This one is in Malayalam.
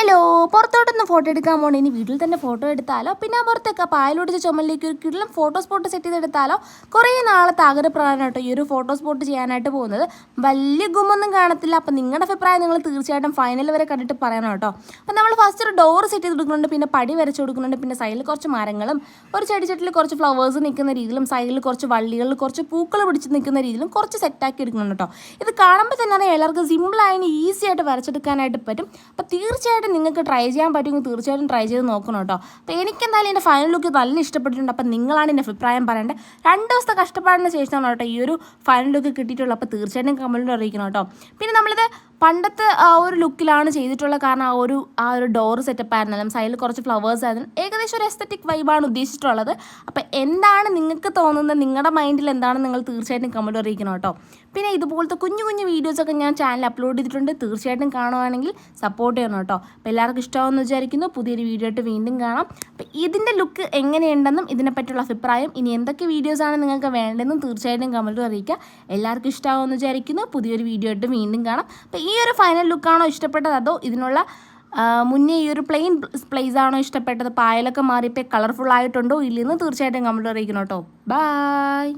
ഹലോ, പുറത്തോട്ടൊന്ന് ഫോട്ടോ എടുക്കാൻ പോകണം. ഇനി വീട്ടിൽ തന്നെ ഫോട്ടോ എടുത്താലോ, പിന്നെ പുറത്തേക്ക് പായലൊടിച്ച ചുമലിലേക്ക് ഒരു കിടലം ഫോട്ടോ സ്പോട്ട് സെറ്റ് ചെയ്തെടുത്താലോ. കുറേ നാളത്തെ ആഗ്രഹപ്രകാരം കേട്ടോ ഈ ഒരു ഫോട്ടോ സ്പോട്ട് ചെയ്യാനായിട്ട് പോകുന്നത്. വലിയ ഗുമൊന്നും കാണത്തില്ല. അപ്പം നിങ്ങളുടെ അഭിപ്രായം നിങ്ങൾ തീർച്ചയായിട്ടും ഫൈനൽ വരെ കണ്ടിട്ട് പറയണം കേട്ടോ. അപ്പം നമ്മൾ ഫസ്റ്റ് ഒരു ഡോർ സെറ്റ് ചെയ്ത് കൊടുക്കുന്നുണ്ട്, പിന്നെ പടി വരച്ച് കൊടുക്കുന്നുണ്ട്, പിന്നെ സൈഡിൽ കുറച്ച് മരങ്ങളും ഒരു ചെടിച്ചട്ടിൽ കുറച്ച് ഫ്ലവേഴ്സ് നിൽക്കുന്ന രീതിയിലും സൈഡിൽ കുറച്ച് വള്ളികളിൽ കുറച്ച് പൂക്കൾ പിടിച്ച് നിൽക്കുന്ന രീതിയിലും കുറച്ച് സെറ്റാക്കി എടുക്കുന്നുണ്ട് കേട്ടോ. ഇത് കാണുമ്പോൾ തന്നെ അറിയാം എല്ലാവർക്കും സിമ്പിളായി ഈസി ആയിട്ട് വരച്ചെടുക്കാനായിട്ട് പറ്റും. അപ്പോൾ തീർച്ചയായിട്ടും നിങ്ങൾക്ക് ട്രൈ ചെയ്യാൻ പറ്റുമെങ്കിൽ തീർച്ചയായിട്ടും ട്രൈ ചെയ്ത് നോക്കണം കേട്ടോ. അപ്പോൾ എനിക്കെന്തായാലും എൻ്റെ ഫൈനൽ ലുക്ക് നല്ല ഇഷ്ടപ്പെട്ടിട്ടുണ്ട്. അപ്പോൾ നിങ്ങളാണ് എൻ്റെ അഭിപ്രായം പറയേണ്ടത്. 2 ദിവസത്തെ കഷ്ടപ്പാടിന് ശേഷമാണ് കേട്ടോ ഈ ഒരു ഫൈനൽ ലുക്ക് കിട്ടിയിട്ടുള്ളത്. അപ്പോൾ തീർച്ചയായിട്ടും കമൻറ്റിൽ അറിയിക്കണം കേട്ടോ. പിന്നെ നമ്മളിത് പണ്ടത്തെ ആ ഒരു ലുക്കിലാണ് ചെയ്തിട്ടുള്ളത്. കാരണം ആ ഒരു ഡോർ സെറ്റപ്പ് ആയിരുന്നാലും സൈഡിൽ കുറച്ച് ഫ്ലവേഴ്സ് ആയിരുന്നു. ഏകദേശം ഒരു എസ്തറ്റിക് വൈബാണ് ഉദ്ദേശിച്ചിട്ടുള്ളത്. അപ്പോൾ എന്താണ് നിങ്ങൾക്ക് തോന്നുന്നത്, നിങ്ങളുടെ മൈൻഡിൽ എന്താണ് നിങ്ങൾ തീർച്ചയായിട്ടും കമൻറ്റ് അറിയിക്കണം കേട്ടോ. പിന്നെ ഇതുപോലത്തെ കുഞ്ഞു കുഞ്ഞു വീഡിയോസൊക്കെ ഞാൻ ചാനൽ അപ്ലോഡ് ചെയ്തിട്ടുണ്ട്. തീർച്ചയായിട്ടും കാണുവാണെങ്കിൽ സപ്പോർട്ട് ചെയ്യണം കേട്ടോ. അപ്പോൾ എല്ലാവർക്കും ഇഷ്ടമാണെന്ന് വിചാരിക്കുന്നു. പുതിയൊരു വീഡിയോ ആയിട്ട് വീണ്ടും കാണാം. അപ്പോൾ ഇതിൻ്റെ ലുക്ക് എങ്ങനെയുണ്ടെന്നും ഇതിനെപ്പറ്റിയുള്ള അഭിപ്രായം, ഇനി എന്തൊക്കെ വീഡിയോസാണ് നിങ്ങൾക്ക് വേണ്ടതെന്നും തീർച്ചയായിട്ടും കമൻറ്റ് അറിയിക്കുക. എല്ലാവർക്കും ഇഷ്ടമാകുമെന്ന് വിചാരിക്കുന്നു. പുതിയൊരു വീഡിയോ ആയിട്ട് വീണ്ടും കാണാം. അപ്പോൾ ഈ ഒരു ഫൈനൽ ലുക്കാണോ ഇഷ്ടപ്പെട്ടത്, അതോ ഇതിനുള്ള മുന്നേ ഈ ഒരു പ്ലെയിൻ പ്ലേസ് ആണോ ഇഷ്ടപ്പെട്ടത്, പായലൊക്കെ മാറിയപ്പോൾ കളർഫുൾ ആയിട്ടുണ്ടോ ഇല്ലെന്ന് തീർച്ചയായിട്ടും കമൻറ്റ് അറിയിക്കണം കേട്ടോ. ബൈ.